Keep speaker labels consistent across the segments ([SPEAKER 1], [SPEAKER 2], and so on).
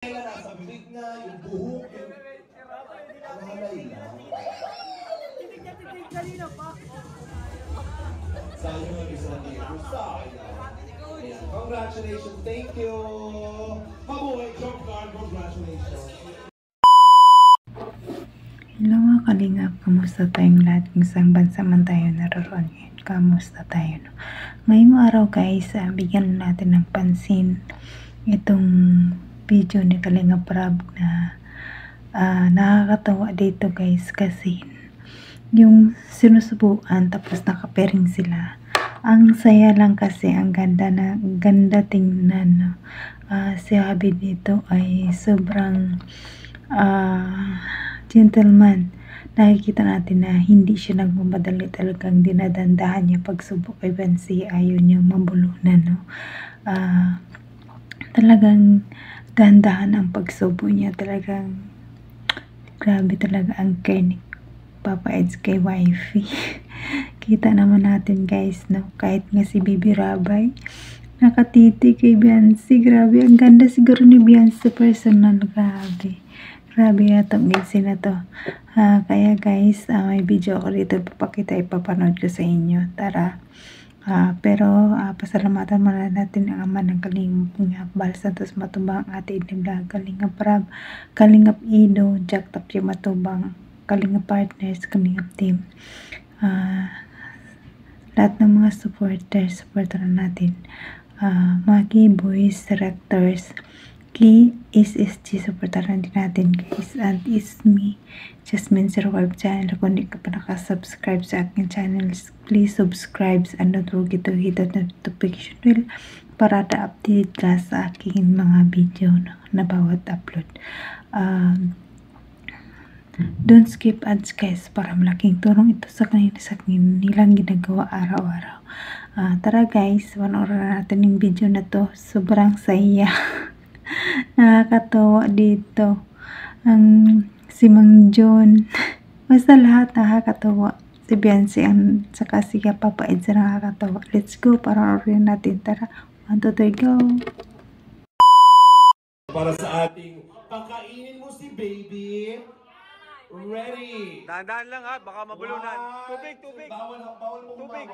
[SPEAKER 1] Nasa bibig na, yung buhok, yung halay lang.
[SPEAKER 2] Titig kanina pa.
[SPEAKER 1] Sayang ang isa dito. Sayang. Ayan, congratulations. Thank you. Mabuhay, John Carl. Congratulations.
[SPEAKER 3] Hello mga kalingap, kamusta tayong lahat? Kung saan bansa man tayo naroon ngayon, kamusta tayo? No? Ngayong araw guys, bigyan natin ng pansin itong video ni Kalingap Rab na nakakatawa dito guys kasi yung sinusubuan tapos nakapairing sila. Ang saya lang kasi, ang ganda tingnan. No? Si Habi dito ay sobrang gentleman. Nakikita natin na hindi siya nagmamadali, talagang dinadandahan niya pagsubok kay Bansi, ayaw niya mabulunan. No? Talagang dahan-dahan ang pagsubo niya, talagang grabe talaga ang care ni Papa Eds kay wifey. Kita naman natin guys, no? Kahit nga si Bibi Rabay nakatiti kay Biancy, grabe, ang ganda siguro ni Biancy personal, grabe na itong ginsi na to. Kaya guys, may video ako dito papakita, ipapanood ko sa inyo, tara. Pero pasalamatan muna natin ang ama ng Kalingap Bal Santos Matubang, Ate Idnibla, Kalingap Rab, Kalingap Ido, Jack Tapia Matubang, Kalingap Partners, Kalingap Team, lahat ng mga supporter natin, Maki Boys, Directors, Ki SSG, supportaran din natin guys. And is me, Jasmine Sir Web Channel. Kung hindi ka pa nakasubscribe sa aking channel, please subscribe and don't forget to hit the notification bell para update ka sa aking mga video na bawat upload. Don't skip ads guys, para malaking tulong ito sa kanilang ginagawa araw-araw. Tara guys, panoorin natin yung video na to. Sobrang saya. Nakakatawa dito ang si Mang John, basta lahat nakakatawa. Si Biancy ang saka si Papa Eds nakakatawa. Let's go, para orin natin. Tara, 1, 2, 3, go.
[SPEAKER 1] Para sa ating pakainin mo si baby. Ready?
[SPEAKER 4] Dahan-dahan lang ha, baka mabulunan. Tubig.
[SPEAKER 1] Bawal po
[SPEAKER 4] Tubig.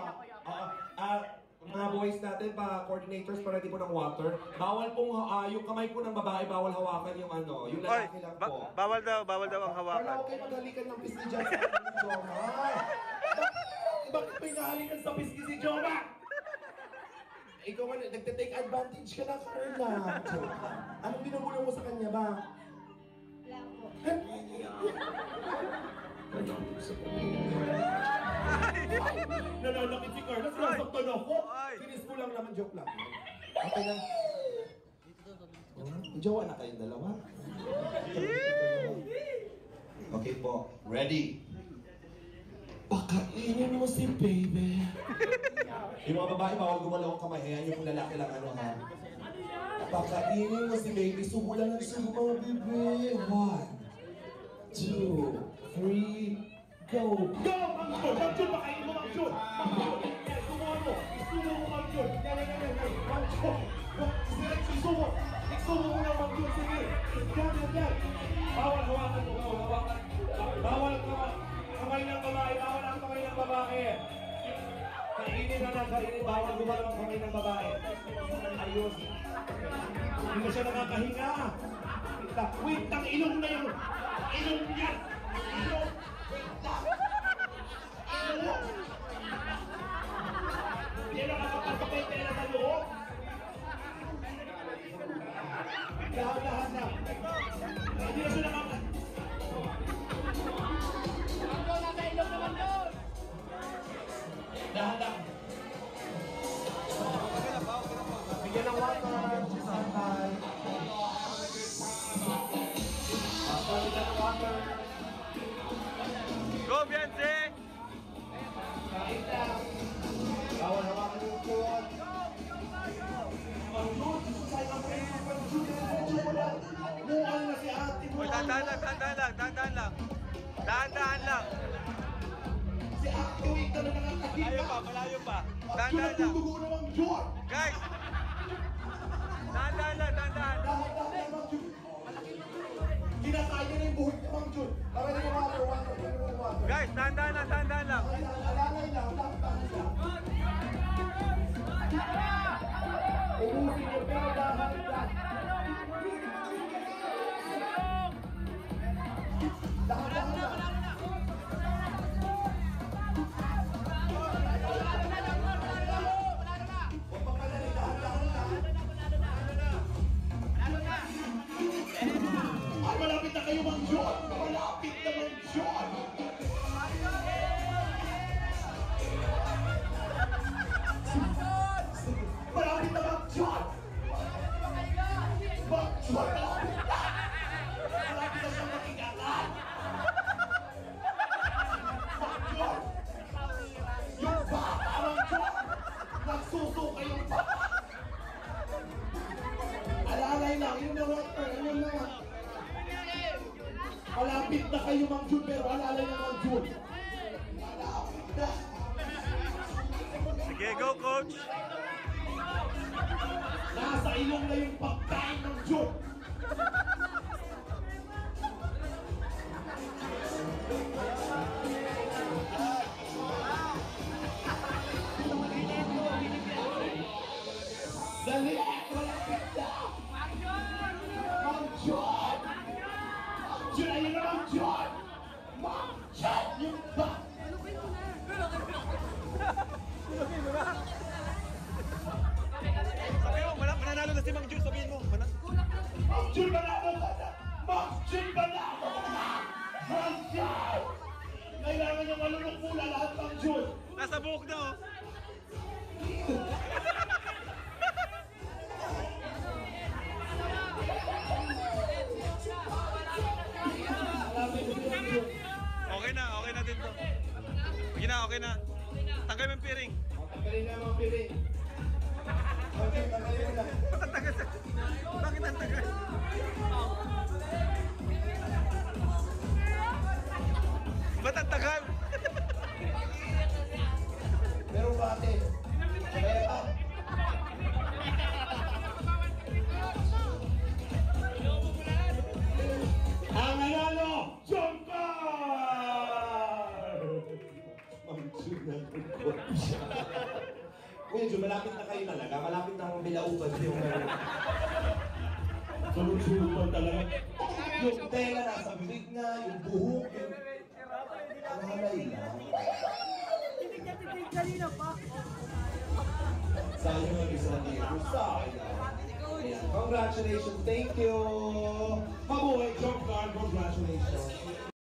[SPEAKER 1] Mga boys natin, coordinators para di po ng water. Bawal pong, yung kamay po ng babae, bawal hawakan yung yung lalaki lang po.
[SPEAKER 4] Bawal daw ang hawakan.
[SPEAKER 1] Wala ko kayo maghalikan ng pisngi dyan sa ating Joma. Bakit may nahalikan sa pisngi si Joma? Ikaw man, nagte-take advantage ka na, Carla. Anong binubulong mo sa kanya ba? Wala po. Nananakit si Carla, sinasaktan ako. Sinis ko lang naman, joke lang. Okay lang. Jowa na kayong dalawa. Okay po, ready? Pakainin mo si baby. Yung mga babae, bawal gumalaw ang kamay. Ayan yung lalaki lang, ha? Pakainin mo si baby. Subo lang ang subo, mga bebe. 1, 2, 3, go! Go! Mang Jun! Pakainin mo, Mang Jun! Mang Jun! Yan, sumo mo! Isumo mo, Mang Jun! Yan! Mang Jun! Isumo! Isumo mo na, Mang Jun! Sige! Yan! Bawal hawakan mo! Bawal kamay ng babae! Bawal ang kamay ng babae! Kainin na lang! Kainin! Bawal gumalaw ang kamay ng babae! Ayos! Hindi na siya nakakahinga! Wait! Ang ilong na yun! Ilong yan! Ilong! Hindi na nakapagpapay tayo sa loob. Dahan-dahan na. Hindi na siya nakapagpapay. Dahan-dahan. Bigyan ng water. Santay. Bigyan ng water.
[SPEAKER 4] Go, Biancy!
[SPEAKER 1] Kain lang. Bawal hawakan yung food. Pag-load, tayo ang pwede. Pag-load, mukhang na si ate mo.
[SPEAKER 4] Uy, dahan-dahan lang.
[SPEAKER 1] Si ate, wait na nakakakita.
[SPEAKER 4] Malayo pa.
[SPEAKER 1] At
[SPEAKER 4] Dahan-dahan lang.
[SPEAKER 1] dugo na ng Diyos.
[SPEAKER 4] Guys! Dahan-dahan lang.
[SPEAKER 1] Dahan-dahan lang. Ginatay niya na yung buhok ni Mang Jun. Para na yung water.
[SPEAKER 4] Guys, dahan-dahan lang, dahan-dahan lang.
[SPEAKER 1] Alalay lang, tahan lang. Ubusin niyo, pero dahan lang. Dahan lang. Ay, malapit na kayo, Mang John! Malapit na, Mang John! Malapit na, Mang John! Mang John, malapit na! Malapit na siyang makikatan! Mang John! Yung bata, Mang John! Nagsusuka yung bata! Alalay lang, yun na water, yun na water. Malapit na kayo, Mang Jun, pero alalay na, Mang Jun. Malapit na.
[SPEAKER 4] Sige, go coach.
[SPEAKER 1] Nasa ilong na yung pagkain ng Jun. Dali! Malapit na! Mang Jun! Jun, ayun na, Mang Jun! Mang Jun! Yung ba?
[SPEAKER 4] Sabi mo, mananalo na si Mang Jun, sabihin mo.
[SPEAKER 1] Mang Jun, manalo ka na! Mang Jun, manalo ka na! Mang Jun! Kailangan niya malunok mula lahat, Mang Jun!
[SPEAKER 4] Nasa buhok na oh.
[SPEAKER 1] Malapit na si Mang Jun.
[SPEAKER 4] Okay na din to. Okay na. Tanggal mo yung piring.
[SPEAKER 1] Tanggalin na mga piring. Okay, tanggalin mo na.
[SPEAKER 4] Ba't ang tagal? Bakit ang tagal? Ba't ang tagal?
[SPEAKER 1] Pero bakit? Kaya ang nanalo, John Carr! Mang Jun na Kuya Jun, malapit na kayo talaga. Malapit na akong bilaukan yung sunod-sunod pa talaga. Yung tela nasa bibig na, yung buhok, yung... Alalay lang.
[SPEAKER 2] Titig na titig kanina pa.
[SPEAKER 1] Sayang ang isa dito. Sayang. Ayan. Congratulations. Thank you. Mabuhay, John Carr. Congratulations.